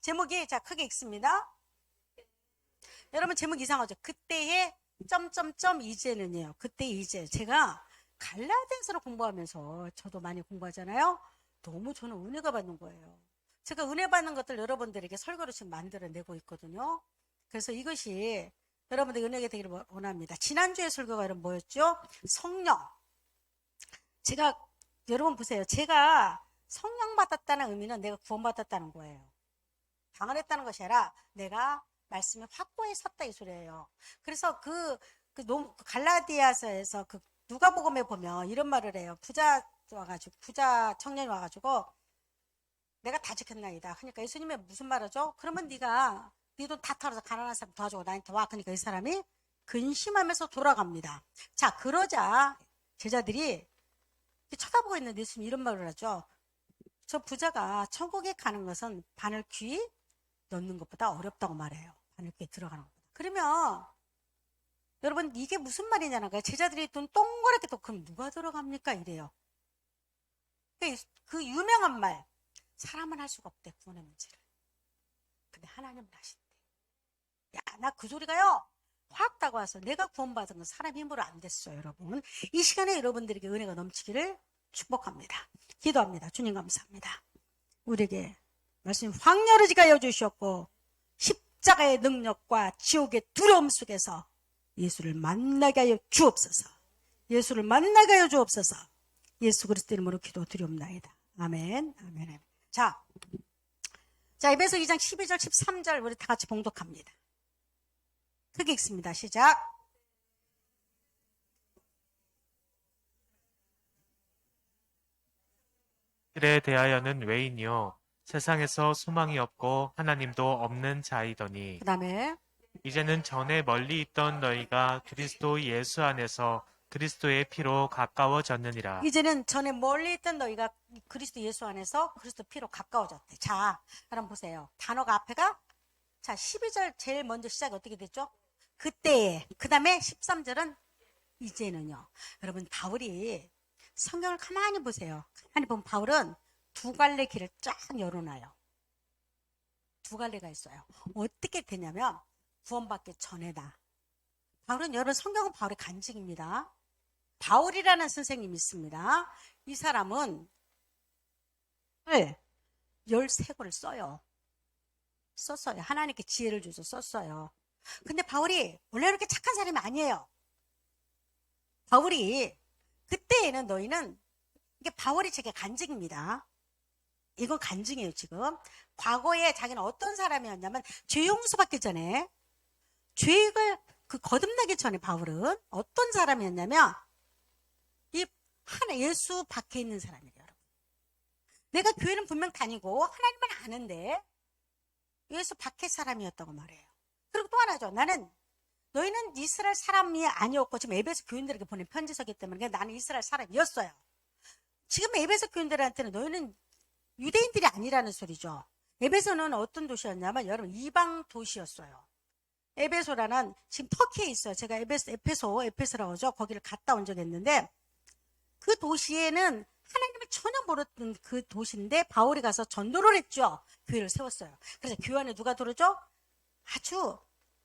제목이 자 크게 읽습니다. 여러분 제목 이상하죠? 그때의 점점점 이제는요. 그때 이제 제가 갈라디아서를 공부하면서 저도 많이 공부하잖아요. 너무 저는 은혜가 받는 거예요. 제가 은혜 받는 것들 여러분들에게 설교로 지금 만들어내고 있거든요. 그래서 이것이 여러분들 은혜가 되기를 원합니다. 지난주에 설교가 여러분 뭐였죠? 성령. 제가 여러분 보세요. 제가 성령 받았다는 의미는 내가 구원받았다는 거예요. 당연했다는 것이 아니라 내가 말씀이 확고히 섰다 이 소리예요. 그래서 갈라디아서에서 그 누가복음에 보면 이런 말을 해요. 부자 청년이 와가지고 내가 다 지켰나이다. 그러니까 예수님이 무슨 말하죠? 그러면 네가 네 돈 다 털어서 가난한 사람 도와주고 나한테 와. 그러니까 이 사람이 근심하면서 돌아갑니다. 자, 그러자 제자들이 쳐다보고 있는데 예수님이 이런 말을 하죠. 저 부자가 천국에 가는 것은 바늘 귀 넣는 것보다 어렵다고 말해요. 바늘 귀에 들어가는 것보다. 그러면 여러분 이게 무슨 말이냐는 거예요. 제자들이 돈 동그랗게 또 그럼 누가 들어갑니까? 이래요. 그 유명한 말. 사람은 할 수가 없대. 구원의 문제를. 근데 하나님은 하신대. 야, 나 그 소리가요. 확 다가와서 내가 구원받은 건 사람 힘으로 안 됐어요. 여러분. 이 시간에 여러분들에게 은혜가 넘치기를 축복합니다. 기도합니다. 주님 감사합니다. 우리에게 말씀 황열어지가 여주셨고 십자가의 능력과 지옥의 두려움 속에서 예수를 만나게 하여 주옵소서. 예수를 만나게 하여 주옵소서. 예수 그리스도 이름으로 기도드리옵나이다. 아멘. 아멘. 자, 에베소 2장 12절 13절 우리 다 같이 봉독합니다. 크게 읽습니다. 시작. 에 대하여는 외인이요 세상에서 소망이 없고 하나님도 없는 자이더니 그 다음에 이제는 전에 멀리 있던 너희가 그리스도 예수 안에서 그리스도의 피로 가까워졌느니라. 이제는 전에 멀리 있던 너희가 그리스도 예수 안에서 그리스도 피로 가까워졌대. 자, 여러분 보세요. 단어가 앞에가 자 12절 제일 먼저 시작이 어떻게 됐죠? 그때에. 그 다음에 13절은 이제는요. 여러분 바울이 성경을 가만히 보세요. 가만히 보면 바울은 두 갈래 길을 쫙 열어놔요. 두 갈래가 있어요. 어떻게 되냐면 구원받기 전에다. 바울은 여러분 성경은 바울의 간증입니다. 바울이라는 선생님이 있습니다. 이 사람은 13권을 썼어요. 하나님께 지혜를 줘서 썼어요. 근데 바울이 원래 그렇게 착한 사람이 아니에요. 바울이 그때에는 너희는 이게 바울이 제게 간증입니다. 이건 간증이에요. 지금 과거에 자기는 어떤 사람이었냐면 죄 용서받기 전에 죄를 거듭나기 전에 바울은 어떤 사람이었냐면 이 하나 예수 밖에 있는 사람이에요. 여러분. 내가 교회는 분명 다니고 하나님은 아는데 예수 밖에 사람이었다고 말해요. 그리고 또 하나죠. 너희는 이스라엘 사람이 아니었고 지금 에베소 교인들에게 보낸 편지서기 때문에 나는 이스라엘 사람이었어요. 지금 에베소 교인들한테는 너희는 유대인들이 아니라는 소리죠. 에베소는 어떤 도시였냐면 여러분 이방 도시였어요. 에베소라는 지금 터키에 있어요. 제가 에페소라고 하죠. 거기를 갔다 온 적이 있는데 그 도시에는 하나님을 전혀 모르던 그 도시인데 바울이 가서 전도를 했죠. 교회를 세웠어요. 그래서 교회 안에 누가 들어오죠?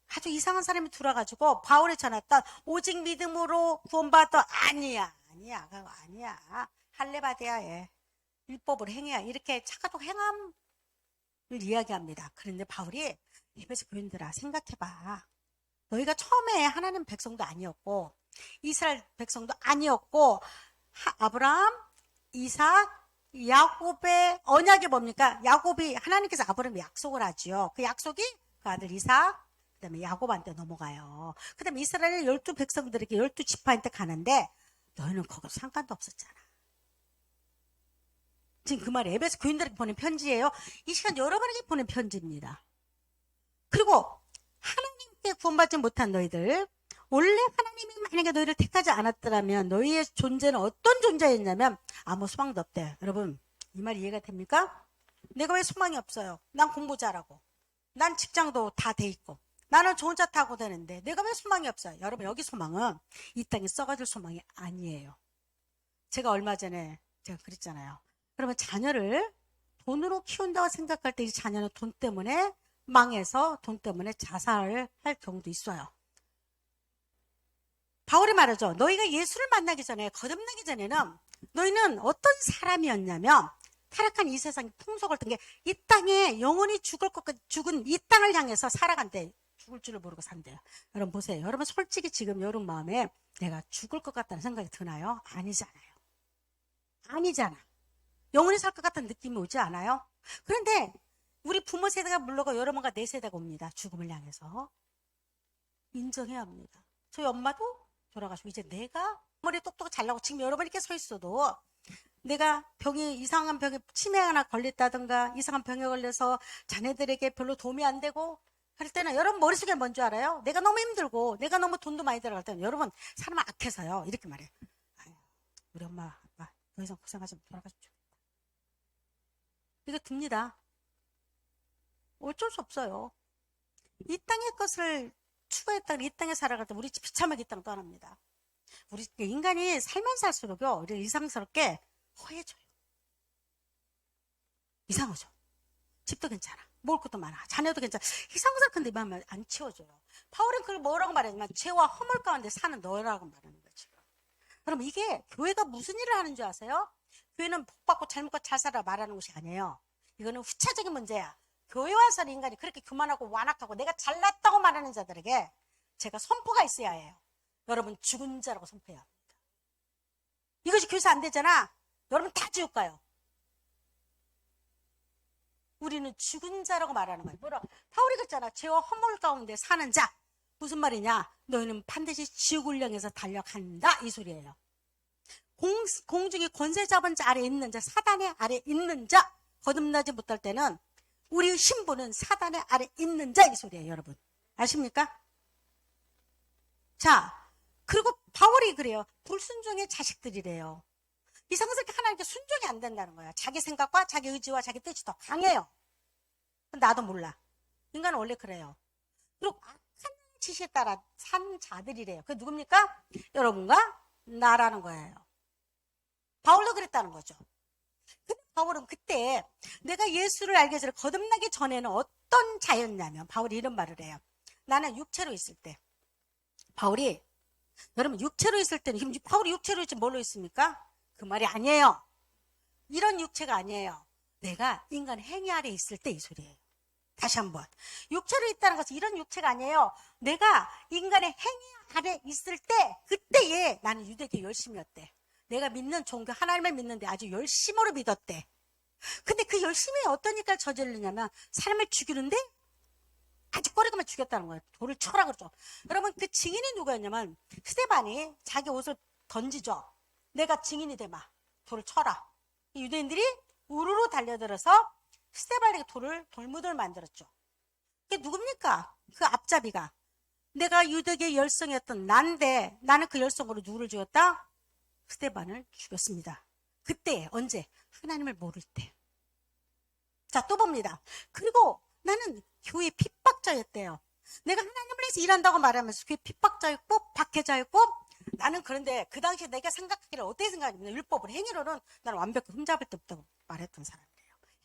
아주 이상한 사람이 들어와가지고 바울이 전했던 오직 믿음으로 구원받아 아니야. 할례 받아야 해. 율법을 행해야 이렇게 착하고 행함을 이야기합니다. 그런데 바울이 에베소 교인들아 생각해봐. 너희가 처음에 하나님 백성도 아니었고 이스라엘 백성도 아니었고 아브라함, 이삭, 야곱의 언약이 뭡니까? 야곱이 하나님께서 아브라함에 약속을 하지요. 그 약속이 그 아들 이삭 그 다음에 야곱한테 넘어가요. 그 다음에 이스라엘 12 백성들에게 12 지파한테 가는데 너희는 거기서 상관도 없었잖아. 지금 그 말이 에베소 교인들에게 보낸 편지예요. 이 시간 여러분에게 보낸 편지입니다. 그리고 하나님께 구원받지 못한 너희들 원래 하나님이 만약에 너희를 택하지 않았더라면 너희의 존재는 어떤 존재였냐면 아무 소망도 없대. 여러분 이 말 이해가 됩니까? 내가 왜 소망이 없어요? 난 공부 잘하고 난 직장도 다 돼 있고 나는 좋은 차 타고 다니는데 내가 왜 소망이 없어요? 여러분 여기 소망은 이 땅에 썩어질 소망이 아니에요. 제가 얼마 전에 제가 그랬잖아요. 그러면 자녀를 돈으로 키운다고 생각할 때 이 자녀는 돈 때문에 망해서 돈 때문에 자살을 할 경우도 있어요. 바울이 말하죠. 너희가 예수를 만나기 전에, 거듭나기 전에는 너희는 어떤 사람이었냐면 타락한 이 세상의 풍속을 뜬 게 이 땅에 영원히 죽은 이 땅을 향해서 살아간대. 죽을 줄을 모르고 산대요. 여러분 보세요. 여러분 솔직히 지금 여러분 마음에 내가 죽을 것 같다는 생각이 드나요? 아니잖아요. 아니잖아. 영원히 살 것 같다는 느낌이 오지 않아요? 그런데 우리 부모 세대가 물러가 여러분과 내 세대가 옵니다. 죽음을 향해서. 인정해야 합니다. 저희 엄마도 돌아가시고 이제 내가 머리 똑똑 잘나고 지금 여러분 이렇게 서 있어도 내가 이상한 병에 치매 하나 걸렸다든가 이상한 병에 걸려서 자녀들에게 별로 도움이 안 되고 그럴 때는 여러분 머릿속에 뭔지 알아요? 내가 너무 힘들고 내가 너무 돈도 많이 들어갈 때는 여러분 사람은 악해서요. 이렇게 말해요. 아유, 우리 엄마 아빠 더 이상 고생하지 말고 돌아가시면 좋겠다. 이거 듭니다. 어쩔 수 없어요. 이 땅의 것을 추구했다가 이 땅에 살아갈 때 우리 비참하게 이 땅 떠납니다. 우리 인간이 살만 살수록요, 우리 이상스럽게 허해져요. 이상하죠. 집도 괜찮아. 먹을 것도 많아. 자녀도 괜찮아. 이상스럽게 마음을 안 채워줘요. 바울은 그걸 뭐라고 말하냐면 죄와 허물 가운데 사는 너라고 말하는 거죠. 그럼 이게 교회가 무슨 일을 하는 줄 아세요? 교회는 복받고 잘 먹고 잘 살아 말하는 것이 아니에요. 이거는 후차적인 문제야. 교회 와서는 인간이 그렇게 교만하고 완악하고 내가 잘났다고 말하는 자들에게 제가 선포가 있어야 해요. 여러분 죽은 자라고 선포해야 합니다. 이것이 교회에서 안 되잖아. 여러분 다 지옥 가요. 우리는 죽은 자라고 말하는 거예요. 뭐라? 바울이 그랬잖아. 죄와 허물 가운데 사는 자. 무슨 말이냐? 너희는 반드시 지옥을 향해서 달려간다. 이 소리예요. 공중의 권세 잡은 자 아래 있는 자, 사단의 아래 있는 자, 거듭나지 못할 때는 우리 신부는 사단의 아래 있는 자. 이 소리예요. 여러분 아십니까? 자, 그리고 바울이 그래요. 불순종의 자식들이래요. 이상스럽게 하나님께 순종이 안 된다는 거야. 자기 생각과 자기 의지와 자기 뜻이 더 강해요. 나도 몰라. 인간은 원래 그래요. 그리고 악한 지시에 따라 산 자들이래요. 그게 누굽니까? 여러분과 나라는 거예요. 바울도 그랬다는 거죠. 근데 바울은 그때 내가 예수를 알기 전에 거듭나기 전에는 어떤 자였냐면 바울이 이런 말을 해요. 나는 육체로 있을 때. 바울이 여러분 육체로 있을 때는 바울이 육체로 있지 뭘로 있습니까? 그 말이 아니에요. 이런 육체가 아니에요. 내가 인간 행위 아래 있을 때 이 소리예요. 다시 한번. 육체로 있다는 것은 이런 육체가 아니에요. 내가 인간의 행위 아래 있을 때 그때에 나는 유대교 열심이었대. 내가 믿는 종교 하나님을 믿는데 아주 열심으로 믿었대. 근데 그 열심이 어떤 일까지 저지르냐면 사람을 죽이는데 아주 꼬리가만 죽였다는 거예요. 돌을 쳐라 그러죠. 여러분 그 증인이 누구였냐면 스데반이 자기 옷을 던지죠. 내가 증인이 되마. 돌을 쳐라. 유대인들이 우르르 달려들어서 스데반에게 돌무드를 만들었죠. 그게 누굽니까? 그 앞잡이가. 내가 유대계의 열성이었던 난데 나는 그 열성으로 누구를 죽였다? 스데반을 죽였습니다. 그때 언제? 하나님을 모를 때. 자, 또 봅니다. 그리고 나는 교회 핍박자였대요. 내가 하나님을 위해서 일한다고 말하면서 교회 핍박자였고 박해자였고 나는 그런데 그 당시에 내가 생각하기를 어떻게 생각하냐면 율법을 행위로는 나는 완벽히 흠잡을 데 없다고 말했던 사람이에요.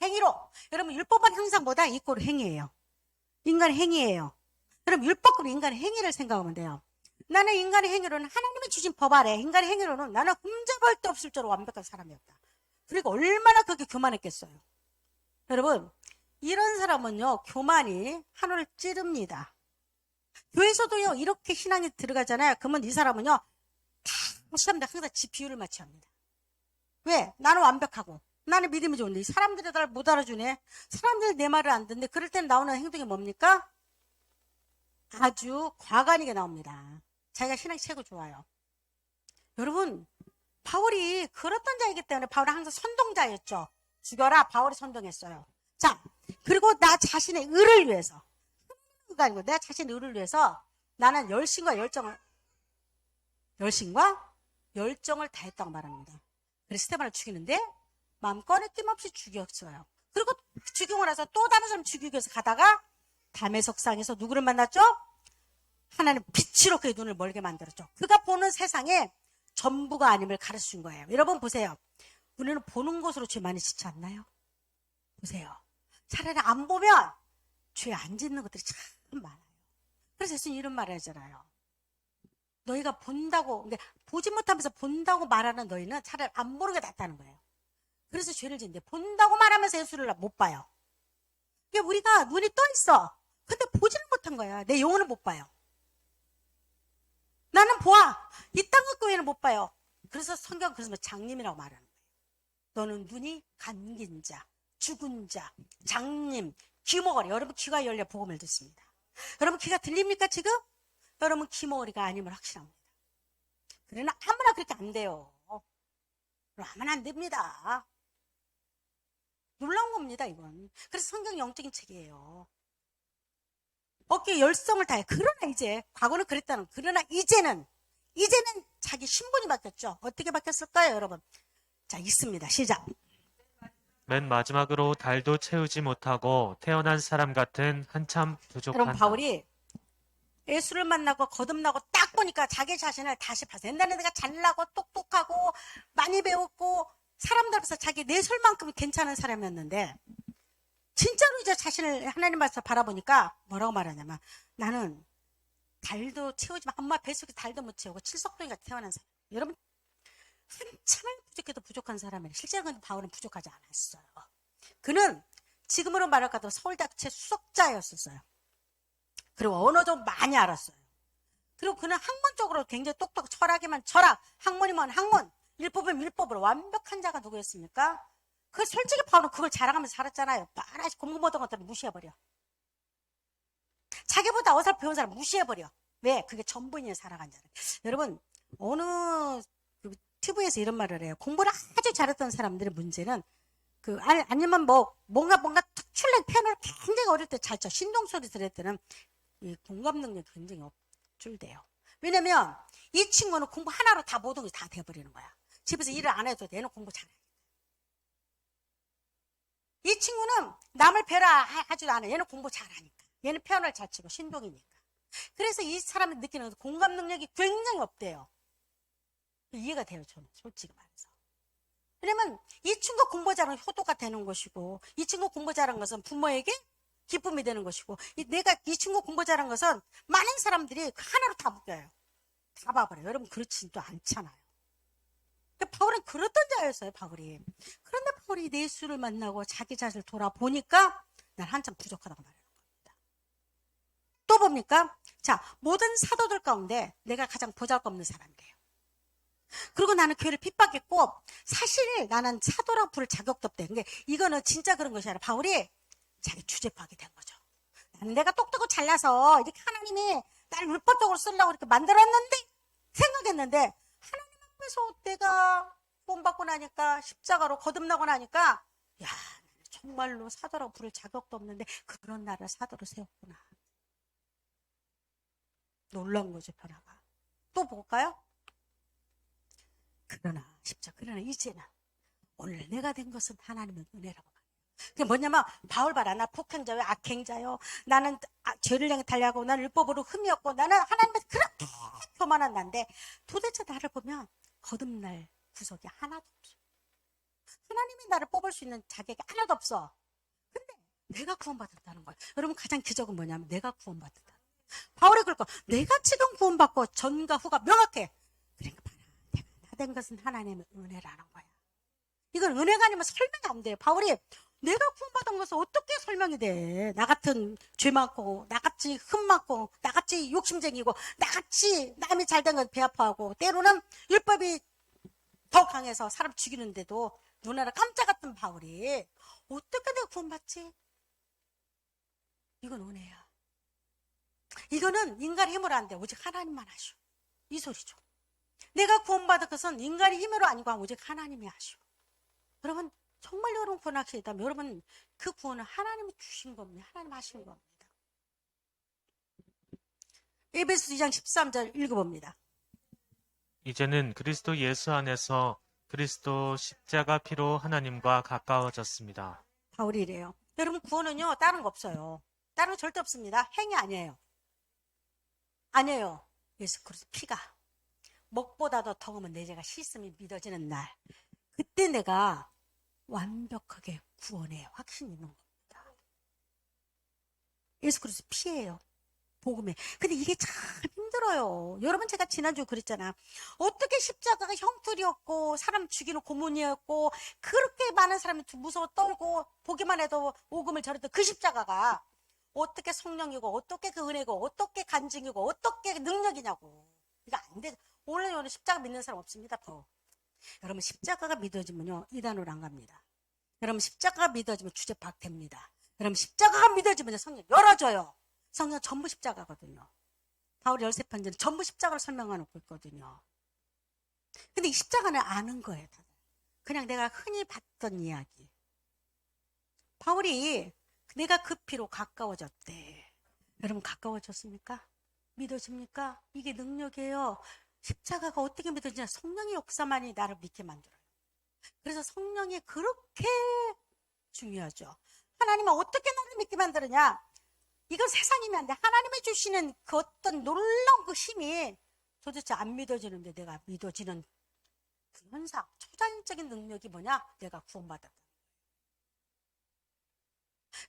행위로. 여러분 율법은 항상 뭐다? 이꼴 행위예요. 인간의 행위예요. 여러분 율법으로 인간의 행위를 생각하면 돼요. 나는 인간의 행위로는 하나님이 주신 법 아래 인간의 행위로는 나는 흠잡을 데 없을 정도로 완벽한 사람이었다. 그리고 얼마나 그렇게 교만했겠어요. 여러분 이런 사람은요 교만이 하늘을 찌릅니다. 교회에서도요 이렇게 신앙이 들어가잖아요. 그러면 이 사람은요 다 시험대 항상 지 비율을 맞춰야 합니다. 왜? 나는 완벽하고 나는 믿음이 좋은데 사람들이 날 못 알아주네. 사람들이 내 말을 안 듣는데 그럴 땐 나오는 행동이 뭡니까? 아주 과간하게 나옵니다. 자기가 신앙이 최고 좋아요. 여러분 바울이 그렇던 자이기 때문에 바울은 항상 선동자였죠. 죽여라. 바울이 선동했어요. 자, 그리고 나 자신의 의를 위해서 그가 아니고 내 자신의 의를 위해서 나는 열심과 열정을 다했다고 말합니다. 그래서 스데반을 죽이는데 마음껏 낌없이 죽였어요. 그리고 죽이고 나서 또 다른 사람 죽이기 위해서 가다가 담의 석상에서 누구를 만났죠? 하나님 빛으로 그의 눈을 멀게 만들었죠. 그가 보는 세상에 전부가 아님을 가르쳐준 거예요. 여러분 보세요. 우리는 보는 것으로 죄 많이 짓지 않나요? 보세요. 차라리 안 보면 죄 안 짓는 것들이 참 많아요. 그래서 예수님 이런 말을 하잖아요. 너희가 본다고, 근데 보지 못하면서 본다고 말하는 너희는 차라리 안 보는 게 낫다는 거예요. 그래서 죄를 짓는데 본다고 말하면서 예수를 못 봐요. 이게 우리가 눈이 떠 있어. 근데 보지는 못한 거야. 내 영혼을 못 봐요. 나는 보아. 이 땅 것 외에는 못 봐요. 그래서 성경 그래서 장님이라고 말하는 거예요. 너는 눈이 감긴 자, 죽은 자, 장님, 귀머거리. 여러분 귀가 열려 복음을 듣습니다. 여러분 귀가 들립니까 지금? 여러분 귀머거리가 아니면 확실합니다. 그러나 아무나 그렇게 안 돼요. 그러면 안 됩니다. 놀라운 겁니다 이건. 그래서 성경 영적인 책이에요. 어깨에 열성을 다해. 그러나 이제 과거는 그랬다는. 그러나 이제는 자기 신분이 바뀌었죠. 어떻게 바뀌었을까요 여러분? 자 있습니다. 시작. 맨 마지막으로 달도 채우지 못하고 태어난 사람 같은 한참 여러분 부족한다. 바울이 예수를 만나고 거듭나고 딱 보니까 자기 자신을 다시 봐서 옛날에 내가 잘나고 똑똑하고 많이 배웠고 사람들 앞에서 자기 내설만큼 괜찮은 사람이었는데 진짜로 이제 자신을 하나님 앞에서 바라보니까 뭐라고 말하냐면 나는 달도 채우지 마. 엄마 뱃속에 달도 못 채우고 칠석동이가 태어난 사람. 여러분 한참을 부족해도 부족한 사람이에요. 실제로 바울은 부족하지 않았어요. 그는 지금으로 말할까도 서울대학교 수석자였었어요. 그리고 언어도 많이 알았어요. 그리고 그는 학문적으로 굉장히 똑똑, 철학이면 철학, 학문이면 학문, 율법이면 율법으로 완벽한 자가 누구였습니까? 그 솔직히 바울은 그걸 자랑하면서 살았잖아요. 빤하게 공부 못한 것들을 무시해버려. 자기보다 어설프 배운 사람 무시해버려. 왜? 그게 전부인을 살아간 자는. 여러분 어느 TV에서 이런 말을 해요. 공부를 아주 잘했던 사람들의 문제는 아니면 뭔가 특출난 피아노를 굉장히 어릴 때 잘 쳐. 신동소리 들을 때는 이 공감 능력이 굉장히 줄대요. 왜냐면 이 친구는 공부 하나로 다 모든 게 다 돼버리는 거야. 집에서 일을 안 해도 얘는 공부 잘해. 이 친구는 남을 배라 하지도 않아. 얘는 공부 잘하니까. 얘는 피아노를 잘 치고 신동이니까. 그래서 이 사람이 느끼는 공감 능력이 굉장히 없대요. 이해가 돼요, 저는 솔직히 말해서. 왜냐면 이 친구 공부 잘하는 효도가 되는 것이고 이 친구 공부 잘한 것은 부모에게 기쁨이 되는 것이고 이 친구 공부 잘한 것은 많은 사람들이 하나로 다 묶여요. 다 봐버려요. 여러분 그렇지도 않잖아요. 바울은 그랬던 자였어요. 바울이. 그런데 바울이 예수를 만나고 자기 자신을 돌아보니까 난 한참 부족하다고 말하는 겁니다. 또 봅니까? 자, 모든 사도들 가운데 내가 가장 보잘것없는 사람이래요. 그리고 나는 교회를 핍박했고 사실 나는 사도라고 부를 자격도 없대. 근데 이거는 진짜 그런 것이 아니라 바울이 자기 주제파하게 된 거죠. 나는 내가 똑똑하고 잘나서 이렇게 하나님이 나를 율법적으로 쓰려고 이렇게 만들었는데 생각했는데 하나님 앞에서 내가 구원받고 나니까 십자가로 거듭나고 나니까 야 정말로 사도라고 부를 자격도 없는데 그런 나를 사도로 세웠구나. 놀라운 거죠. 변화가. 또 볼까요? 그러나 이제는 오늘 내가 된 것은 하나님의 은혜라고 말해요. 그게 뭐냐면 바울 봐라. 나 폭행자요, 악행자요. 나는 죄를 향해 달려가고 나는 율법으로 흠이었고 나는 하나님의 그렇게 교만한 난데 도대체 나를 보면 거듭날 구석이 하나도 없어. 하나님이 나를 뽑을 수 있는 자격이 하나도 없어. 근데 내가 구원받았다는 거야. 여러분 가장 기적은 뭐냐면 내가 구원받았다. 바울이 그럴 거 내가 지금 구원받고 전과 후가 명확해. 그러니까 봐라. 내가 나 된 것은 하나님의 은혜라는 거야. 이건 은혜가 아니면 설명이 안 돼요. 바울이 내가 구원받은 것은 어떻게 설명이 돼? 나 같은 죄 많고, 나같이 흠 많고, 나같이 욕심쟁이고, 나같이 남이 잘된 건 배 아파하고, 때로는 율법이 더 강해서 사람 죽이는데도 누나를 깜짝 같은 바울이 어떻게 내가 구원받지? 이건 은혜야. 이거는 인간의 힘으로 안 돼. 오직 하나님만 하시오. 이 소리죠. 내가 구원받은 것은 인간의 힘으로 아니고 오직 하나님이 하시오. 여러분 정말 여러분 구원하시게 있다면 여러분 그 구원은 하나님이 주신 겁니다. 하나님 하신 겁니다. 에베소 2장 13절 읽어봅니다. 이제는 그리스도 예수 안에서 그리스도 십자가 피로 하나님과 가까워졌습니다. 바울이 이래요. 여러분 구원은요 다른 거 없어요. 다른 거 절대 없습니다. 행위 아니에요. 아니에요. 예수 그리스도 피가 먹보다도 더 크면 내 죄가 씻음이 믿어지는 날. 그때 내가 완벽하게 구원의 확신이 있는 겁니다. 예수 그리스도 피예요. 복음에. 근데 이게 참 힘들어요. 여러분, 제가 지난주에 그랬잖아. 어떻게 십자가가 형틀이었고 사람 죽이는 고문이었고 그렇게 많은 사람이 무서워 떨고 보기만 해도 오금을 저렸던 그 십자가가 어떻게 성령이고 어떻게 그 은혜고 어떻게 간증이고 어떻게 능력이냐고. 이거 안 돼. 오늘 십자가 믿는 사람 없습니다. 더. 여러분, 십자가가 믿어지면요 이단으로 안 갑니다. 여러분, 십자가가 믿어지면 주제 박됩니다. 여러분, 십자가가 믿어지면 성령 열어줘요. 성령 전부 십자가거든요. 바울 13편지는 전부 십자가를 설명해놓고 있거든요. 근데 이 십자가는 아는 거예요. 다들. 그냥 내가 흔히 봤던 이야기. 바울이 내가 그 피로 가까워졌대. 여러분, 가까워졌습니까? 믿어집니까? 이게 능력이에요. 십자가가 어떻게 믿어지냐? 성령의 역사만이 나를 믿게 만들어요. 그래서 성령이 그렇게 중요하죠. 하나님은 어떻게 나를 믿게 만드느냐? 이건 세상이면 안 돼. 하나님이 주시는 그 어떤 놀라운 그 힘이 도대체 안 믿어지는데 내가 믿어지는 그 현상, 초자연적인 능력이 뭐냐? 내가 구원받았다.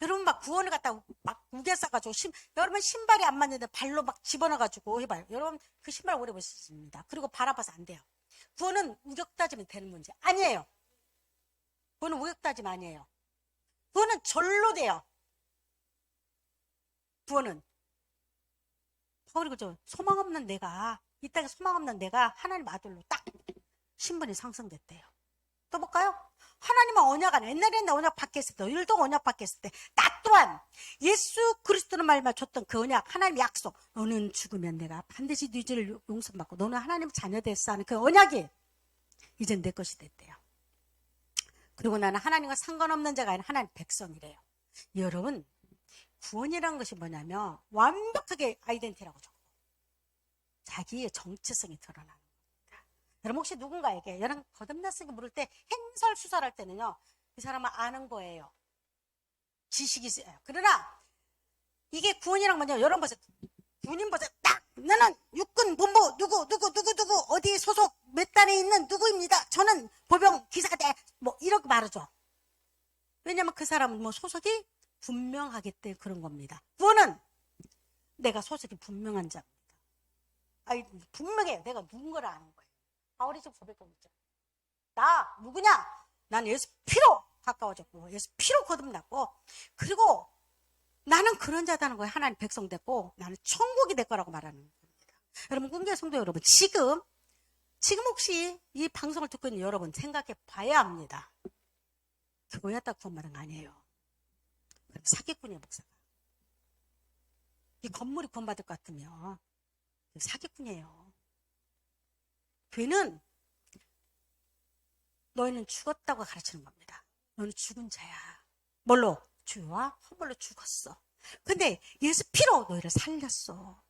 여러분, 막 구원을 갖다 막 우겨 싸가지고 여러분 신발이 안 맞는데 발로 막 집어넣어가지고 해봐요. 여러분, 그 신발 오래 못 쓰십니다. 그리고 발 아파서 안 돼요. 구원은 우격 따지면 되는 문제 아니에요. 구원은 우격 따지면 아니에요. 구원은 절로 돼요. 구원은 바울이 그죠? 소망 없는 내가, 이 땅에 소망 없는 내가 하나님 아들로 딱 신분이 상승됐대요. 또 볼까요? 하나님은 언약 안에, 옛날에는 언약 받겠을 때, 너희들도 언약 받겠을 때, 나 또한 예수 그리스도는 말만 줬던 그 언약, 하나님 약속, 너는 죽으면 내가 반드시 네 죄를 용서받고 너는 하나님 자녀 됐어 하는 그 언약이 이젠 내 것이 됐대요. 그리고 나는 하나님과 상관없는 자가 아니라 하나님 백성이래요. 여러분, 구원이라는 것이 뭐냐면 완벽하게 아이덴티라고 적고 자기의 정체성이 드러나는 겁니다. 여러분, 혹시 누군가에게 여러분 거듭났으니까 물을 때 행설수설할 때는요, 이 사람은 아는 거예요. 지식이 있어요. 그러나 이게 구원이란 뭐냐? 여러분 보세요. 군인 보세요. 딱 나는 육군 본부 누구 어디 소속 몇 단에 있는 누구입니다. 저는 보병 기사가 돼. 뭐 이렇게 말하죠. 왜냐면 그 사람은 뭐 소속이 분명하기 때문에 그런 겁니다. 구원은 내가 소속이 분명한 자입니다. 아니, 분명해요. 내가 누군가를 아는 거예요. 바울이 지금 고백하고 있죠. 나 누구냐? 난 예수 피로 가까워졌고 예수 피로 거듭났고 그리고 나는 그런 자다는 거예요. 하나님 백성 됐고 나는 천국이 될 거라고 말하는 겁니다. 여러분, 꿈계 성도 여러분, 지금 혹시 이 방송을 듣고 있는 여러분 생각해 봐야 합니다. 교회였다 구원받은 거 아니에요. 사기꾼이에요, 목사가. 이 건물이 구원받을 것 같으면 사기꾼이에요. 교회는 너희는 죽었다고 가르치는 겁니다. 너는 죽은 자야. 뭘로? 주와 허물로 죽었어. 근데 예수 피로 너희를 살렸어.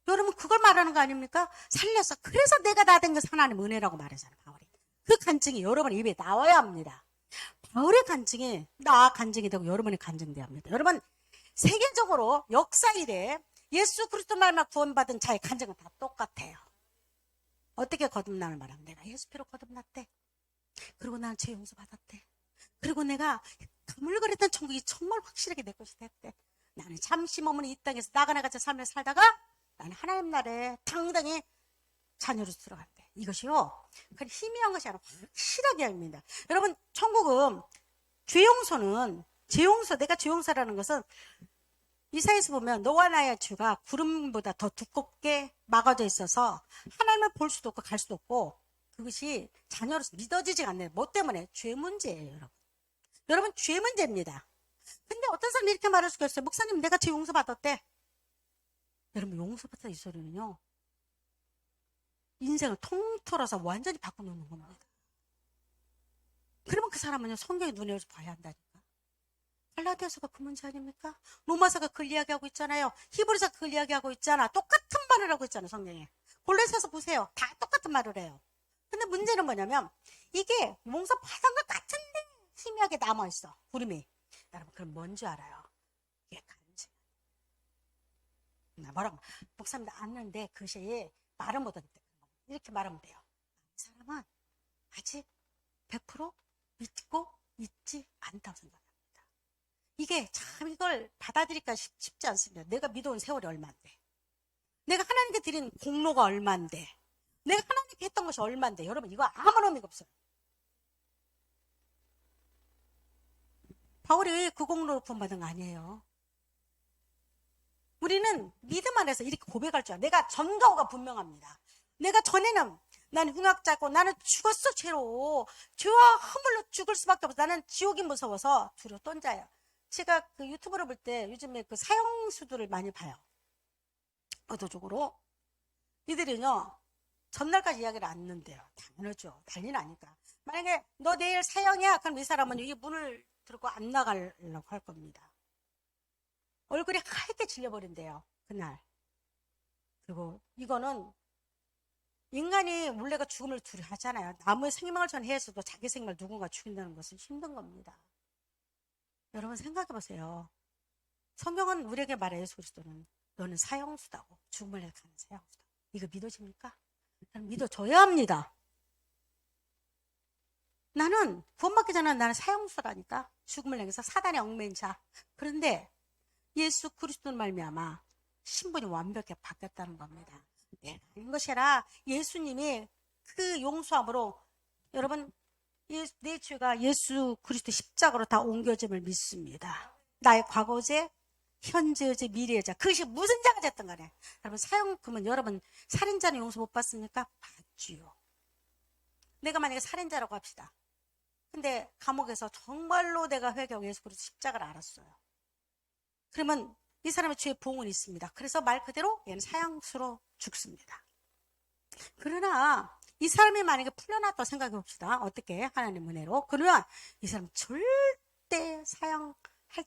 여러분, 그걸 말하는 거 아닙니까? 살렸어. 그래서 내가 다 된 것은 하나님 은혜라고 말하잖아요, 바울이. 그 간증이 여러분 입에 나와야 합니다. 바울의 간증이 나 간증이 되고 여러분의 간증돼야 합니다. 여러분, 세계적으로 역사 이래 예수 그리스도 말만 구원받은 자의 간증은 다 똑같아요. 어떻게 거듭남을 말하면 내가 예수 피로 거듭났대. 그리고 나는 죄 용서 받았대. 그리고 내가 가물거렸던 천국이 정말 확실하게 내 것이 됐대. 나는 잠시 머무는 이 땅에서 나가나같이 삶을 살다가 나는 하나님 나라에 당당히 자녀로 들어간대. 이것이요, 그건 희미한 것이 아니라 확실하게 합니다. 여러분, 천국은 죄용서는 내가 죄용서라는 것은 이사야에서 보면 너와 나의 죄가 구름보다 더 두껍게 막아져 있어서 하나님을 볼 수도 없고 갈 수도 없고 그것이 자녀로서 믿어지지가 않네요. 뭐 때문에? 죄 문제예요, 여러분. 여러분, 죄 문제입니다. 근데 어떤 사람이 이렇게 말할 수가 있어요. 목사님, 내가 죄 용서받았대. 여러분, 용서받았다 이 소리는요, 인생을 통틀어서 완전히 바꿔놓는 겁니다. 그러면 그 사람은요, 성경의 눈에 봐야 한다니까. 갈라디아서가 그 문제 아닙니까? 로마서가 그걸 이야기하고 있잖아요. 히브리서가 그걸 이야기하고 있잖아. 똑같은 말을 하고 있잖아요, 성경에. 골로새서 보세요. 다 똑같은 말을 해요. 근데 문제는 뭐냐면 이게 용서받은 것 같은데 희미하게 남아있어, 구름이. 여러분, 그럼 뭔지 알아요? 이게 간증. 뭐라고? 목사님, 아는데 그것이 말을 못하는데 이렇게 말하면 돼요. 이 사람은 아직 100% 믿고 있지 않다고 생각합니다. 이게 참 이걸 받아들이기가 쉽지 않습니다. 내가 믿어온 세월이 얼마인데, 내가 하나님께 드린 공로가 얼마인데, 내가 하나님께 했던 것이 얼마인데, 여러분 이거 아무런 의미가 없어요. 바울이 그 공로로 구원받은 거 아니에요. 우리는 믿음 안에서 이렇게 고백할 줄 알아요. 내가 전과 후가 분명합니다. 내가 전에는 나는 흉악자고 나는 죽었어 죄로, 죄와 허물로 죽을 수밖에 없어. 나는 지옥이 무서워서 두려워 떤 자예요. 제가 그 유튜브를 볼 때 요즘에 그 사형수들을 많이 봐요. 의도적으로. 이들은요 전날까지 이야기를 안 듣는데요. 당연하죠. 난리 나니까. 만약에 너 내일 사형이야, 그럼 이 사람은 이 문을 들고 안 나가려고 할 겁니다. 얼굴이 하얗게 질려버린대요 그날. 그리고 이거는 인간이 원래가 죽음을 두려워하잖아요. 나무의 생명을 전해서도 자기 생명을 누군가 죽인다는 것은 힘든 겁니다. 여러분 생각해 보세요. 성경은 우리에게 말해 예수 그리스도는 너는 사형수다고, 죽음을 가는 사형수다. 이거 믿어집니까? 믿어줘야 합니다. 나는 구원받기 전에 나는 사형수라니까, 죽음을 향해서 사단의 얽매인 자. 그런데 예수 그리스도는 말미암아 신분이 완벽하게 바뀌었다는 겁니다. 내가 아닌 것이 아니라 예수님이 그 용서함으로 여러분 내 죄가 예수 그리스도 십자가로 다 옮겨짐을 믿습니다. 나의 과거죄, 현재죄, 미래죄, 그것이 무슨 죄가 됐든 간에 여러분 사형금은, 여러분 살인자는 용서 못 받습니까? 받지요. 내가 만약에 살인자라고 합시다. 근데 감옥에서 정말로 내가 회개하고 예수 그리스도 십자가를 알았어요. 그러면 이 사람의 죄의 보응은 있습니다. 그래서 말 그대로 얘는 사형수로 죽습니다. 그러나 이 사람이 만약에 풀려났다고 생각해 봅시다. 어떻게? 하나님 은혜로. 그러면 이 사람은 절대 사형할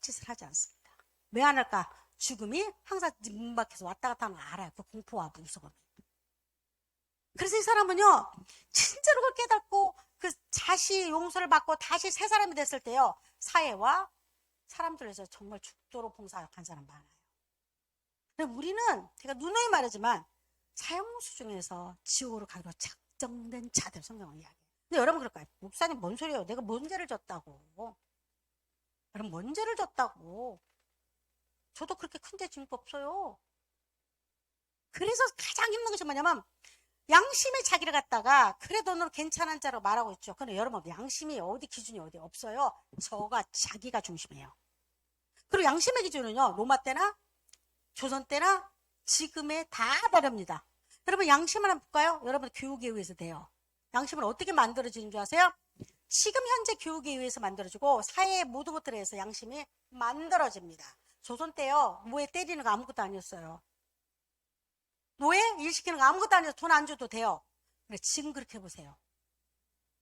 짓을 하지 않습니다. 왜 안 할까? 죽음이 항상 문 밖에서 왔다 갔다 하는 걸 알아요. 그 공포와 무서움이. 그래서 이 사람은요 진짜로 그걸 깨닫고 그 자시 용서를 받고 다시 새 사람이 됐을 때요 사회와 사람들에서 정말 죽도록 봉사한 사람 많아요. 우리는 제가 누누이 말하지만 사형수 중에서 지옥으로 가기로 작정된 자들 성경을 이야기해요. 근데 여러분 그럴까요? 목사님 뭔 소리예요? 내가 뭔 죄를 졌다고. 여러분 뭔 죄를 졌다고. 저도 그렇게 큰 죄 지은 거 없어요. 그래서 가장 힘든 것이 뭐냐면 양심의 자기를 갖다가 그래도 너는 괜찮은 자로 말하고 있죠. 근데 여러분 양심이 어디 기준이 어디 없어요. 저가 자기가 중심이에요. 그리고 양심의 기준은요 로마 때나 조선 때나 지금에 다 다릅니다. 여러분 양심을 한번 볼까요? 여러분 교육에 의해서 돼요. 양심을 어떻게 만들어지는 줄 아세요? 지금 현재 교육에 의해서 만들어지고 사회의 모든 것들에 의해서 양심이 만들어집니다. 조선 때요 노예 때리는 거 아무것도 아니었어요. 노예 일 시키는 거 아무것도 아니어서 돈 안 줘도 돼요. 근데 지금 그렇게 해보세요.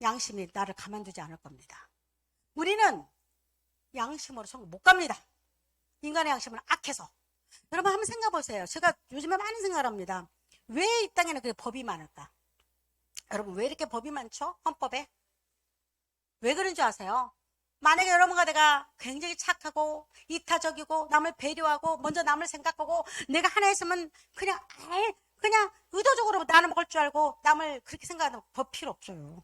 양심이 나를 가만두지 않을 겁니다. 우리는 양심으로 천국 못 갑니다. 인간의 양심은 악해서. 여러분 한번 생각해 보세요. 제가 요즘에 많은 생각을 합니다. 왜 이 땅에는 그렇게 법이 많을까? 여러분 왜 이렇게 법이 많죠? 헌법에. 왜 그런 줄 아세요? 만약에 여러분과 내가 굉장히 착하고 이타적이고 남을 배려하고 먼저 남을 생각하고 내가 하나 있으면 그냥 의도적으로 나는 먹을 줄 알고 남을 그렇게 생각하는 법 필요 없어요.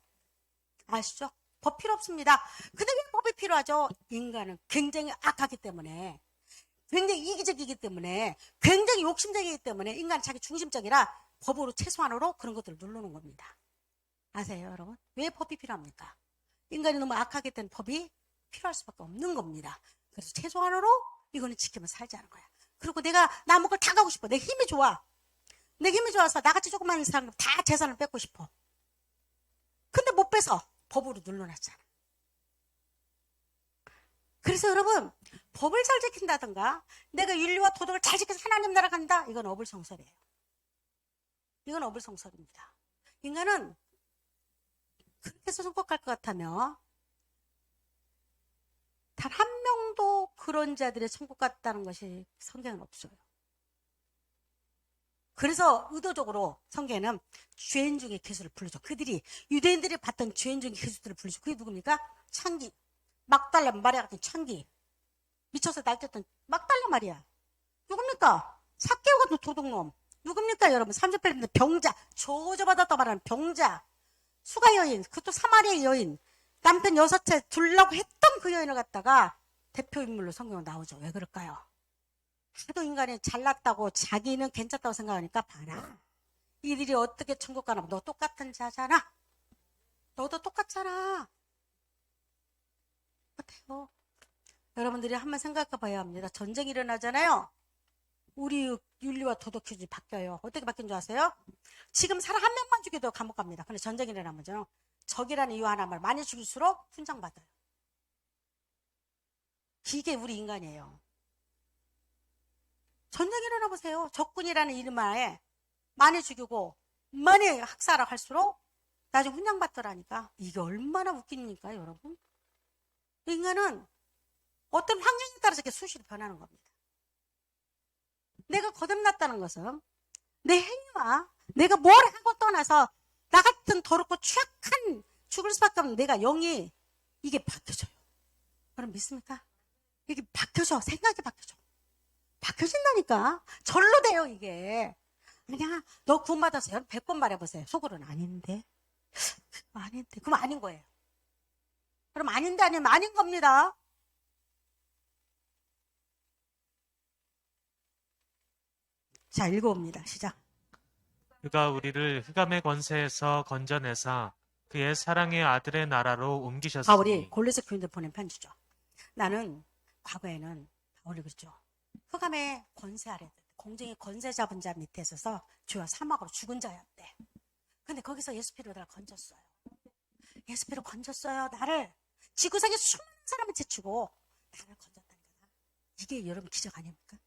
아시죠? 법 필요 없습니다. 근데 왜 법이 필요하죠? 인간은 굉장히 악하기 때문에, 굉장히 이기적이기 때문에, 굉장히 욕심적이기 때문에 인간은 자기 중심적이라 법으로 최소한으로 그런 것들을 누르는 겁니다. 아세요 여러분? 왜 법이 필요합니까? 인간이 너무 악하기 때문에 법이 필요할 수밖에 없는 겁니다. 그래서 최소한으로 이거는 지키면 살자는 거야. 그리고 내가 남은 걸 다 가고 싶어. 내 힘이 좋아. 내 힘이 좋아서 나같이 조그만 사람 다 재산을 뺏고 싶어. 근데 못 뺏어. 법으로 눌러놨잖아. 그래서 여러분 법을 잘 지킨다든가 내가 윤리와 도덕을 잘 지켜서 하나님 나라 간다. 이건 어불성설이에요. 이건 어불성설입니다. 인간은 그렇게 해서 천국 갈 것 같다면 단 한 명도 그런 자들의 천국 갔다는 것이 성경에는 없어요. 그래서 의도적으로 성경에는 죄인 중에 기수를 불러줘. 그들이 유대인들이 봤던 죄인 중에 기수들을 불러줘. 그게 누굽니까? 창기, 막달라 마리아 같은 창기, 미쳐서 날뛰었던 막달라 마리아. 누굽니까? 삭개오 같은 도둑놈. 누굽니까 여러분? 38년 병자, 저주받았다 말하는 병자, 수가 여인, 그것도 사마리아 여인, 남편 6채 둘라고 했던 그 여인을 갖다가 대표 인물로 성경에 나오죠. 왜 그럴까요? 하도 인간이 잘났다고 자기는 괜찮다고 생각하니까 봐라. 이들이 어떻게 천국 가나. 너 똑같은 자잖아. 너도 똑같잖아. 똑같아요. 여러분들이 한번 생각해 봐야 합니다. 전쟁이 일어나잖아요. 우리 윤리와 도덕 기준이 바뀌어요. 어떻게 바뀐 줄 아세요? 지금 사람 한 명만 죽여도 감옥 갑니다. 근데 전쟁이 일어나면요. 적이라는 이유 하나만 많이 죽일수록 훈장받아요. 이게 우리 인간이에요. 전쟁이 일어나 보세요. 적군이라는 이름하에 많이 죽이고 많이 학살할수록 나중에 훈장받더라니까. 이게 얼마나 웃깁니까, 여러분? 인간은 어떤 환경에 따라서 이렇게 수시로 변하는 겁니다. 내가 거듭났다는 것은 내 행위와 내가 뭘 하고 떠나서 나 같은 더럽고 취약한 죽을 수밖에 없는 내가 영이 이게 바뀌어져요. 여러분 믿습니까? 이게 바뀌어져. 생각이 바뀌어져. 바뀌어진다니까. 절로 돼요, 이게. 그냥 너 구원받았어요. 100번 말해보세요. 속으로는 아닌데. 아닌데. 그럼 아닌 거예요. 그럼 아닌데 아니면 아닌 겁니다. 자, 읽어봅니다. 시작. 그가 우리를 흑암의 권세에서 건져내사 그의 사랑의 아들의 나라로 바울이 옮기셨으니 골로새 교인들 보낸 편지죠. 나는 과거에는 바울이 그랬죠. 흑암의 권세 아래, 공중의 권세 잡은 자 밑에 있어서 죄와 사막으로 죽은 자였대. 근데 거기서 예수 피로 나를 건졌어요. 예수 피로 건졌어요. 나를 지구상에 수많은 사람을 제치고 나를 건졌다니까. 이게 여러분 기적 아닙니까?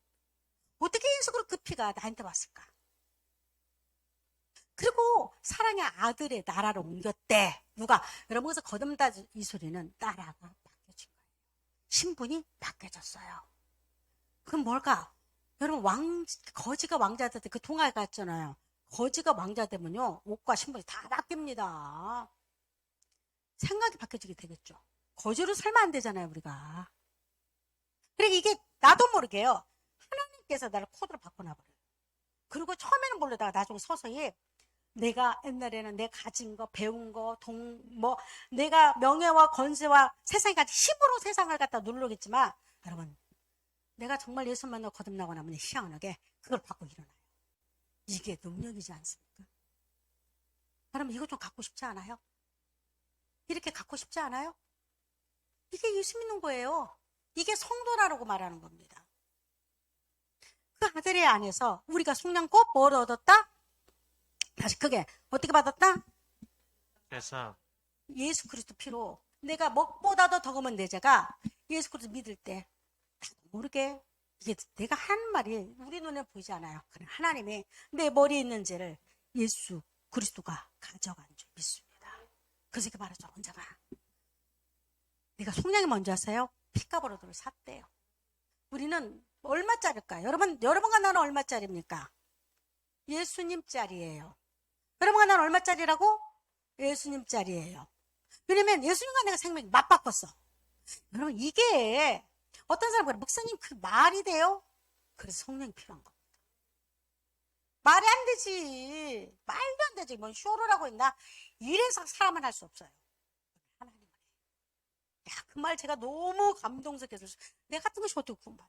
어떻게 해서 그 피가 나한테 왔을까? 그리고 사랑의 아들의 나라로 옮겼대. 누가? 여러분 그래서 거듭다 이 소리는 나라가 바뀌어진 거예요. 신분이 바뀌어졌어요. 그럼 뭘까? 여러분 거지가 왕자 될 때 그 통화에 갔잖아요. 거지가 왕자 되면요 옷과 신분이 다 바뀝니다. 생각이 바뀌어지게 되겠죠. 거지로 살면 안 되잖아요, 우리가. 그러니까 이게 나도 모르게요. 하나님께서 나를 코드로 바꿔놔버려요. 그리고 처음에는 모르다가 나중에 서서히 내가 옛날에는 내 가진 거, 배운 거, 내가 명예와 권세와 세상까지 힘으로 세상을 갖다 누르겠지만, 여러분, 내가 정말 예수 만나고 거듭나고 나면 희한하게 그걸 받고 일어나요. 이게 능력이지 않습니까? 여러분, 이거 좀 갖고 싶지 않아요? 이렇게 갖고 싶지 않아요? 이게 예수 믿는 거예요. 이게 성도라고 말하는 겁니다. 그 아들의 안에서 우리가 속량고 뭘 얻었다? 다시 크게 어떻게 받았다? 그래서 예수 그리스도 피로 내가 먹보다도 더 검은 내 죄가 예수 그리스도 믿을 때 나도 모르게 이게 내가 하는 말이 우리 눈에 보이지 않아요. 그래 하나님이 내 머리에 있는 죄를 예수 그리스도가 가져간 줄 믿습니다. 그래서 이렇게 말하죠. 언제가 네가 속량이 뭔지 아세요? 피값으로 너를 샀대요. 우리는 얼마짜리일까요? 여러분과 나는 얼마짜리입니까? 예수님짜리예요. 여러분과 나는 얼마짜리라고? 예수님짜리예요. 왜냐면 예수님과 내가 생명이 맞바꿨어. 여러분 이게 어떤 사람은 목사님 그 말이 돼요? 그래서 성령이 필요한 겁니다. 말이 안 되지. 말도 안 되지. 뭔 쇼를 하고 있나? 이래서 사람은 할 수 없어요. 하나님은 해. 야, 그 말 제가 너무 감동적이어서 내 같은 것이 어떻게 구원받아?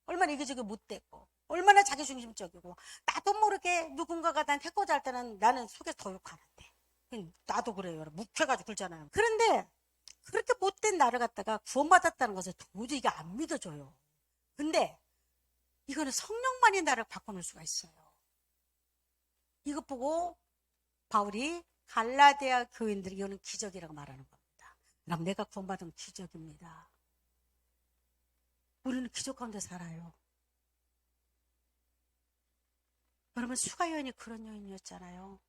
얼마나 이기적이 못됐고 얼마나 자기중심적이고 나도 모르게 누군가가 난 해코자 할 때는 나는 속에서 더 욕하는데 나도 그래요. 여러분 묵혀가지고 굴잖아요. 그런데 그렇게 못된 나를 갖다가 구원받았다는 것을 도저히 이게 안 믿어져요. 근데 이거는 성령만이 나를 바꿔놓을 수가 있어요. 이것 보고 바울이 갈라디아 교인들이 이거는 기적이라고 말하는 겁니다. 그럼 내가 구원받은 기적입니다. 우리는 기적 가운데 살아요. 여러분 수가 여인이 그런 여인이었잖아요.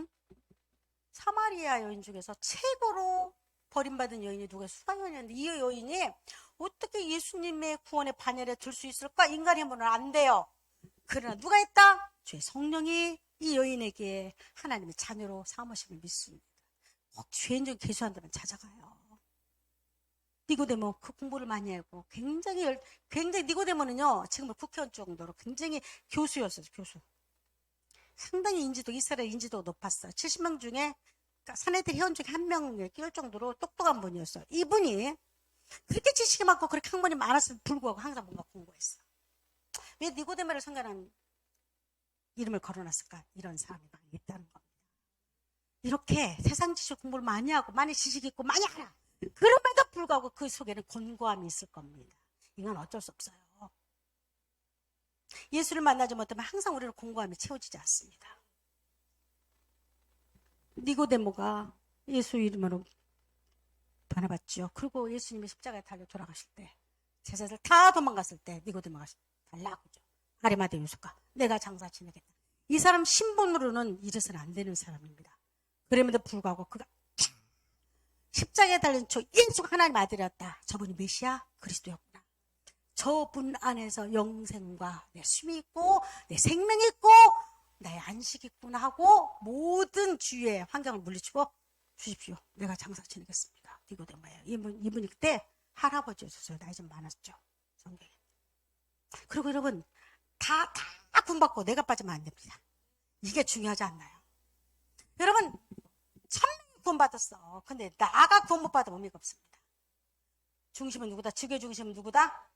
응? 사마리아 여인 중에서 최고로 버림받은 여인이 누가 수가 여인이었는데 이 여인이 어떻게 예수님의 구원의 반열에 들 수 있을까? 인간의 힘으로는 안 돼요. 그러나 누가 했다? 주의 성령이 이 여인에게 하나님의 자녀로 삼으심을 믿습니다. 꼭 죄인중 개수한다면 찾아가요. 니고데모 그 공부를 많이 하고 굉장히 니고데모는요 지금은 국회의원 정도로 굉장히 교수였어요. 교수. 상당히 이스라엘 인지도가 높았어요. 70명 중에 사내들 회원 중에 한 명에 끼울 정도로 똑똑한 분이었어요. 이분이 그렇게 지식이 많고 그렇게 학문이 많았음에도 불구하고 항상 뭔가 공부했어. 왜 니고데모를 상관한 이름을 걸어놨을까? 이런 사람이 막 있다는 겁니다. 이렇게 세상 지식 공부를 많이 하고 많이 지식 있고 많이 알아. 그럼에도 불구하고 그 속에는 곤고함이 있을 겁니다. 이건 어쩔 수 없어요. 예수를 만나지 못하면 항상 우리는 곤고함이 채워지지 않습니다. 니고데모가 예수 이름으로 변화받죠. 그리고 예수님이 십자가에 달려 돌아가실 때 제자들 다 도망갔을 때 니고데모가 달라고죠. 아리마대 요셉과 내가 장사 지내겠다. 이 사람 신분으로는 이래서는 안 되는 사람입니다. 그럼에도 불구하고 그가 십자가에 달린 저 예수가 하나님 아들이었다. 저분이 메시아 그리스도였구나. 저분 안에서 영생과 내 숨이 있고 내 생명이 있고 나의 안식이 있구나 하고 모든 주위의 환경을 물리치고 주십시오. 내가 장사 지내겠습니다. 니고데모예요. 이분이 그때 할아버지였어요. 나이 좀 많았죠. 성경에. 그리고 여러분 다 구원받고 내가 빠지면 안 됩니다. 이게 중요하지 않나요? 여러분 1000명이 구원받았어. 근데 나가 구원 못 받으면 의미가 없습니다. 중심은 누구다? 주의 중심은 누구다?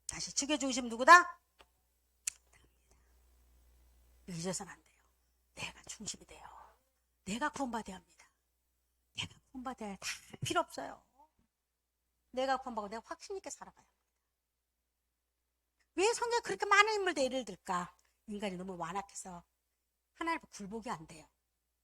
다시 주의 중심 누구다? 잊어서는 안 돼요. 내가 중심이 돼요. 내가 구원받아야 합니다. 내가 구원받아야 다 필요 없어요. 내가 구원받고 내가 확신 있게 살아가야 합니다. 왜 성경에 그렇게 많은 인물들 예를 들까? 인간이 너무 완악해서 하나님 앞에 굴복이 안 돼요.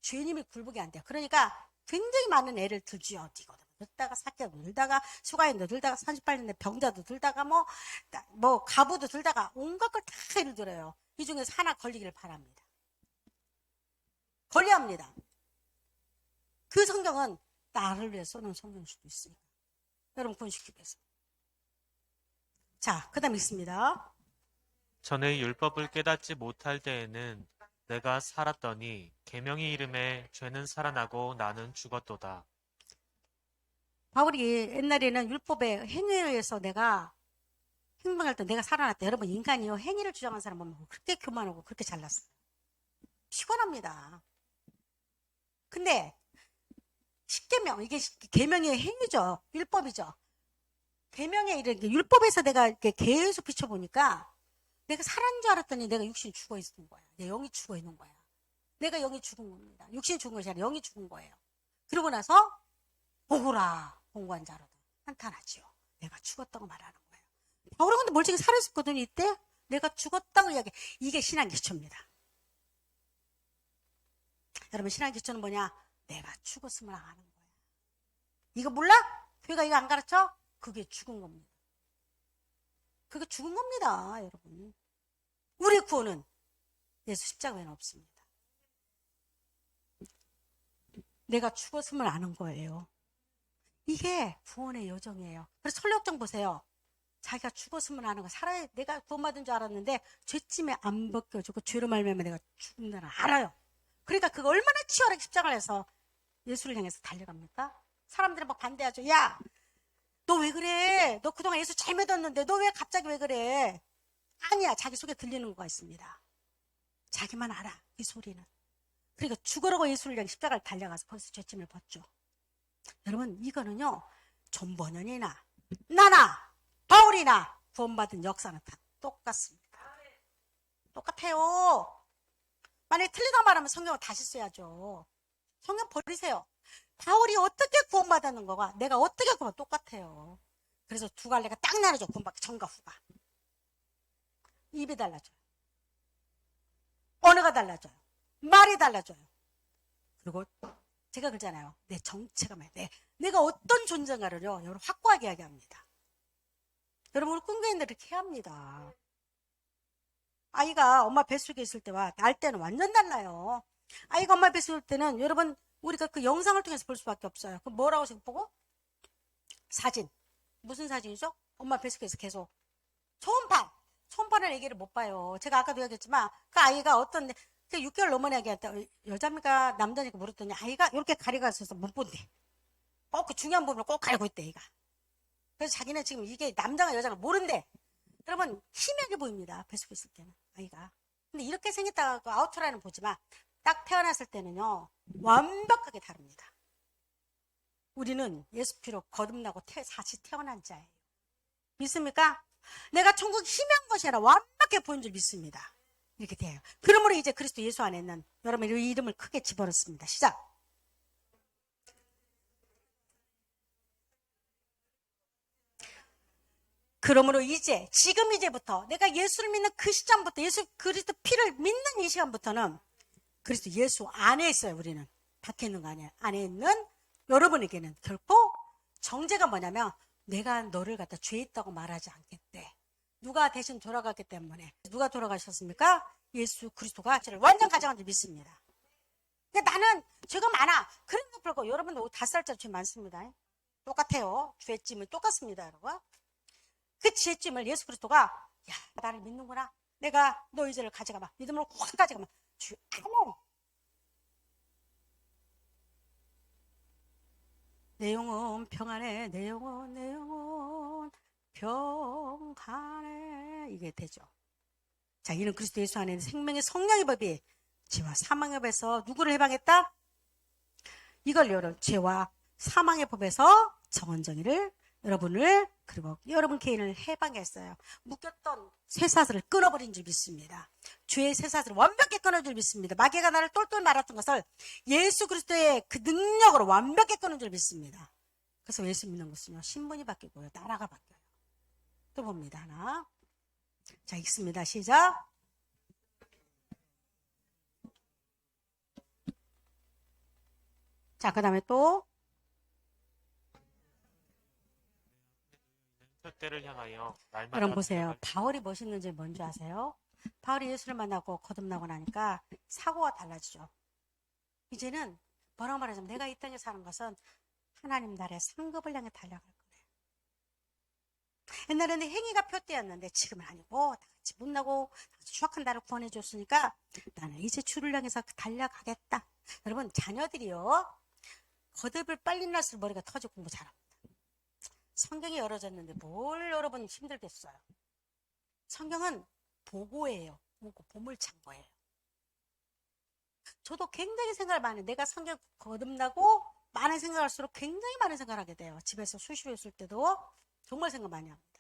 주님이 굴복이 안 돼요. 그러니까 굉장히 많은 애를 들지요. 들다가 사케도 들다가 수가인도 들다가 38년대 병자도 들다가 뭐 가부도 들다가 온갖 걸 다 예를 들어요. 이 중에서 하나 걸리기를 바랍니다. 걸려야 합니다. 그 성경은 나를 위해 써놓은 성경일 수도 있으니까. 여러분 구원시키기 위해서. 자, 그 다음 읽습니다. 전에 율법을 깨닫지 못할 때에는 내가 살았더니 계명의 이름에 죄는 살아나고 나는 죽었도다. 바울이 옛날에는 율법의 행위에 의해서 내가 행동할 때 내가 살아났다. 여러분 인간이요 행위를 주장하는 사람 보면 그렇게 교만하고 그렇게 잘났어요. 피곤합니다. 근데 십계명 이게 계명의 행위죠. 율법이죠. 계명의 이런 율법에서 내가 이렇게 계속 비춰보니까 내가 살았는 줄 알았더니 내가 육신이 죽어 있는 거야. 내 영이 죽어 있는 거야. 내가 영이 죽은 겁니다. 육신이 죽은 것이 아니라 영이 죽은 거예요. 그러고 나서 보거라 공고한 자로다 한탄하지요. 내가 죽었다고 말하는 거예요. 바울은 근데 멀쩡히 살았었거든요. 이때 내가 죽었다고 이야기. 이게 신앙 기초입니다. 여러분 신앙 기초는 뭐냐? 내가 죽었음을 아는 거야. 이거 몰라? 교회가 이거 안 가르쳐? 그게 죽은 겁니다. 그게 죽은 겁니다. 여러분. 우리 구원은 예수 십자가 외에는 없습니다. 내가 죽었음을 아는 거예요. 이게 구원의 여정이에요. 그래서 설역정 보세요. 자기가 죽었음을 아는 거. 살아야 내가 구원받은 줄 알았는데 죄짐에 안 벗겨지고 죄로 말미암아 내가 죽는다는 알아요. 그러니까 그거 얼마나 치열하게 십자가를 해서 예수를 향해서 달려갑니까? 사람들이 막 반대하죠. 야, 너 왜 그래? 너 그동안 예수 잘 믿었는데 너 왜 갑자기 왜 그래? 아니야. 자기 속에 들리는 거가 있습니다. 자기만 알아. 이 소리는. 그러니까 죽으라고 예수를 향해 십자가를 달려가서 거기서 죄짐을 벗죠. 여러분 이거는요. 존 버년이나 나나 바울이나 구원받은 역사는 다 똑같습니다. 똑같아요. 만약에 틀리다 말하면 성경을 다시 써야죠. 성경 버리세요. 바울이 어떻게 구원받았는 거가 내가 어떻게 구원 똑같아요. 그래서 두 갈래가 딱 나눠져. 구원받기 전과 후가. 입이 달라져요. 언어가 달라져요. 말이 달라져요. 그리고 제가 그러잖아요. 내 정체가 뭐야. 내가 어떤 존재인가를요. 여러분 확고하게 이야기합니다. 여러분 우리 꿈교인들 이렇게 해야 합니다. 아이가 엄마 뱃속에 있을 때와 날 때는 완전 달라요. 아이가 엄마 뱃속에 있을 때는 여러분 우리가 그 영상을 통해서 볼 수밖에 없어요. 그럼 뭐라고 지금 보고? 사진. 무슨 사진이죠? 엄마 뱃속에서 계속 초음파. 초음파는 애기를 못 봐요. 제가 아까도 이야기했지만 그 아이가 어떤 6개월 넘은 애기한테 여자입니까 남자니까 물었더니 아이가 이렇게 가리가 있어서 못 본대. 꼭 그 중요한 부분을 꼭 가리고 있대 애가. 그래서 자기는 지금 이게 남자가 여자가 모른대. 여러분 희미하게 보입니다. 뱃속에 있을 때는 아이가. 근데 이렇게 생겼다가 그 아우트라인은 보지만 딱 태어났을 때는요, 완벽하게 다릅니다. 우리는 예수 피로 거듭나고 다시 태어난 자예요. 믿습니까? 내가 천국 희미한 것이 아니라 완벽해 보인 줄 믿습니다. 이렇게 돼요. 그러므로 이제 그리스도 예수 안에 있는 여러분의 이름을 크게 집어넣습니다. 시작. 그러므로 지금 이제부터 내가 예수를 믿는 그 시점부터 예수 그리스도 피를 믿는 이 시간부터는 그리스도 예수 안에 있어요. 우리는 밖에 있는 거 아니에요. 안에 있는 여러분에게는 결코 정죄가 뭐냐면 내가 너를 갖다 죄 있다고 말하지 않겠대. 누가 대신 돌아갔기 때문에. 누가 돌아가셨습니까? 예수 그리스도가 저를 완전 가져간 줄 믿습니다. 근데 나는 죄가 많아. 그럼에도 불구하고 여러분들 5살짜리 죄 많습니다. 똑같아요. 죄짐은 똑같습니다. 여러분. 그 죄짐을 예수 그리스도가 야 나를 믿는구나. 내가 너희 죄를 가져가봐. 믿음으로 확 가져가봐. 주 안에 내 영혼 평안해. 내 영혼 평안해. 이게 되죠. 자, 이는 그리스도 예수 안에 있는 생명의 성령의 법이 죄와 사망의 법에서 누구를 해방했다? 이걸 여러분 죄와 사망의 법에서 정언정의를 여러분을 그리고 여러분 개인을 해방했어요. 묶였던 쇠사슬을 끊어버린 줄 믿습니다. 죄의 쇠사슬을 완벽히 끊어줄 줄 믿습니다. 마귀가 나를 똘똘 말았던 것을 예수 그리스도의 그 능력으로 완벽히 끊은 줄 믿습니다. 그래서 예수 믿는 것은요 신분이 바뀌고요 나라가 바뀌어요. 또 봅니다. 하나. 자, 읽습니다. 시작. 자, 그 다음에 또 표대를 향하여 날마다 여러분 보세요. 달려갈 바울이 멋있는지 뭔지 아세요? 바울이 예수를 만나고 거듭나고 나니까 사고가 달라지죠. 이제는 뭐라고 말하자면 내가 이 땅에 사는 것은 하나님 나라의 상급을 향해 달려갈 거예요. 옛날에는 행위가 표대였는데 지금은 아니고 다 같이 못나고 다 같이 추악한 나를 구원해 줬으니까 나는 이제 주를 향해서 달려가겠다. 여러분 자녀들이요 거듭을 빨리 날수록 머리가 터지고 공부 잘합니다. 성경이 열어졌는데 뭘 여러분 힘들겠어요. 성경은 보고예요. 보고 보물창고예요. 저도 굉장히 생각을 많이 해요. 내가 성경 거듭나고 많은 생각할수록 굉장히 많은 생각을 하게 돼요. 집에서 수시로 있을 때도 정말 생각 많이 합니다.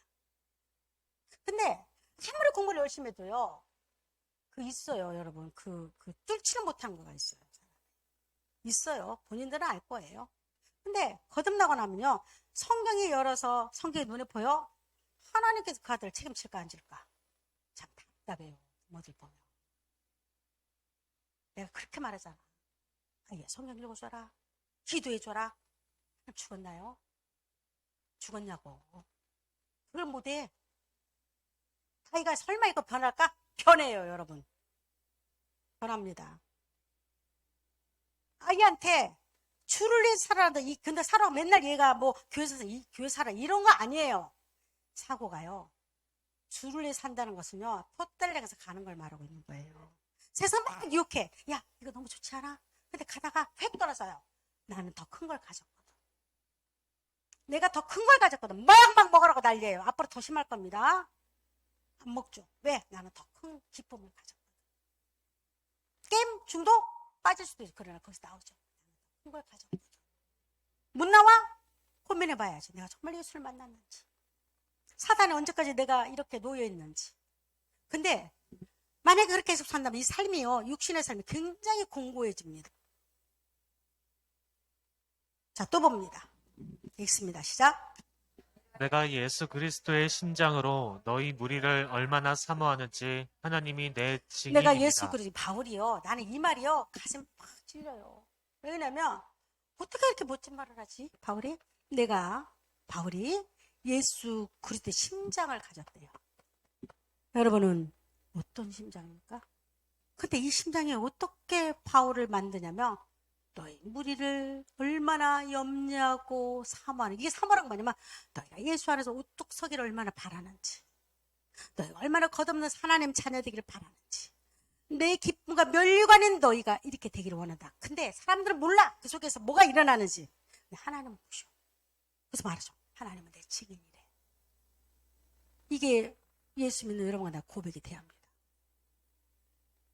근데 아무리 공부를 열심히 해도요. 있어요 여러분. 뚫지는 못한 거가 있어요. 있어요. 본인들은 알 거예요. 근데 거듭나고 나면요. 성경이 열어서 성경이 눈에 보여? 하나님께서 그 아들을 책임질까 안 질까? 참 답답해요. 뭐들 보면. 내가 그렇게 말하잖아. 예, 성경 읽어줘라. 기도해줘라. 죽었나요? 죽었냐고. 그걸 못해. 자기가 설마 이거 변할까? 변해요 여러분. 변합니다. 아이한테 주를 위해 살아라. 근데 살아 맨날 얘가 뭐 교회에서 교회 살아 이런 거 아니에요. 사고가요. 주를 위해 산다는 것은요. 포달량에서 가는 걸 말하고 있는 거예요. 세상 막 유혹해. 야 이거 너무 좋지 않아? 근데 가다가 획 떨어져요. 나는 더 큰 걸 가졌거든. 내가 더 큰 걸 가졌거든. 막 먹으라고 난리예요. 앞으로 더 심할 겁니다. 안 먹죠. 왜? 나는 더 큰 기쁨을 가졌거든. 게임 중독? 빠질 수도 있어. 그러나 거기서 나오죠. 큰 걸 가졌거든. 못 나와? 고민해봐야지. 내가 정말 예수를 만났는지. 사단이 언제까지 내가 이렇게 놓여있는지. 근데 만약에 그렇게 계속 산다면 이 삶이요. 육신의 삶이 굉장히 공고해집니다. 자, 또 봅니다. 읽습니다. 시작. 내가 예수 그리스도의 심장으로 너희 무리를 얼마나 사모하는지 하나님이 내 내가 예수 증인입니다. 그리스도 바울이요. 나는 이 말이요. 가슴 팍 찔려요. 왜냐면 어떻게 이렇게 멋진 말을 하지? 바울이 예수 그리스도의 심장을 가졌대요. 여러분은 어떤 심장입니까? 근데 이 심장이 어떻게 바울을 만드냐면 너희 무리를 얼마나 염려하고 사모하는, 이게 사모라는 거 뭐냐면 너희가 예수 안에서 우뚝 서기를 얼마나 바라는지, 너희가 얼마나 거듭는 하나님 자녀 되기를 바라는지, 내 기쁨과 멸류관인 너희가 이렇게 되기를 원한다. 근데 사람들은 몰라. 그 속에서 뭐가 일어나는지. 하나님은 보셔. 그래서 말하죠. 하나님은 내 증인이래. 이게 예수 믿는 여러분과 나 고백이 돼야 합니다.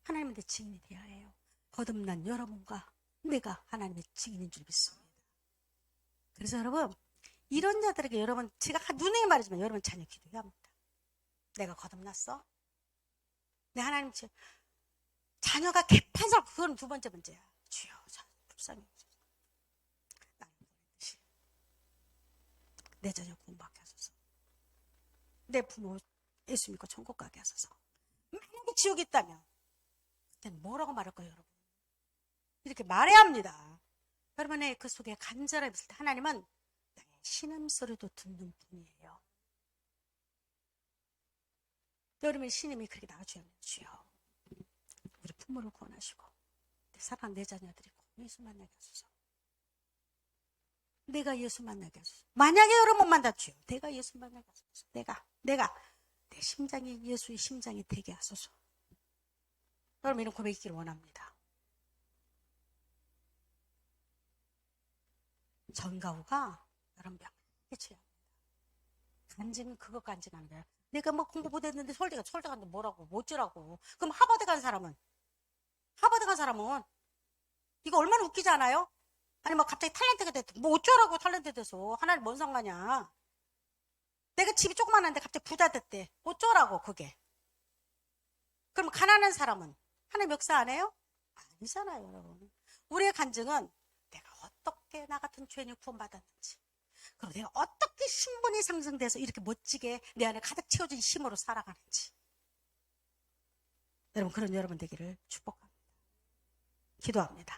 하나님은 내 증인이 돼야 해요. 거듭난 여러분과 내가 하나님의 증인인 줄 믿습니다. 그래서 여러분, 이런 자들에게 여러분, 제가 누누이 말하지만 여러분 자녀 기도해야 합니다. 내가 거듭났어? 내 하나님 자녀가 개판살, 그건 두 번째 문제야. 주여, 불쌍히 여기소서. 나를 보내듯이 내 자녀 구원받게 하소서. 내 부모 예수 믿고 천국 가게 하소서. 만약에 지옥이 있다면 그때는 뭐라고 말할 거예요, 여러분? 이렇게 말해야 합니다. 여러분의 그 속에 간절함이 있을 때 하나님은 나의 신음소리도 듣는 분이에요. 여러분의 신임이 그렇게 나와줘야 합니다. 주여, 우리 부모를 구원하시고 내 사랑 내 자녀들이 예수 만나게 하소서. 내가 예수 만나게 하소서. 만약에 여러분 못 만났죠, 내가 예수 만나게 하소서. 내가 내 심장이 예수의 심장이 되게 하소서. 여러분 이런 고백이 있기를 원합니다. 정가우가 여러분 명확히 취합니다. 간증은 그거 간증하는 거예요. 내가 뭐 공부 못했는데 서울대 갔는데 뭐라고 못 주라고. 그럼 하버드 간 사람은 이거 얼마나 웃기지 않아요? 아니 뭐 갑자기 탤런트가 됐다. 뭐 어쩌라고 탤런트 돼서. 하나님 뭔 상관이야. 내가 집이 조그만한데 갑자기 부자 됐대. 어쩌라고 그게. 그럼 가난한 사람은 하나님 역사 안 해요? 아니잖아요, 여러분. 우리의 간증은 내가 어떻게 나 같은 죄인이 구원받았는지, 그리고 내가 어떻게 신분이 상승돼서 이렇게 멋지게 내 안에 가득 채워진 힘으로 살아가는지. 여러분 그런 여러분 되기를 축복합니다. 기도합니다.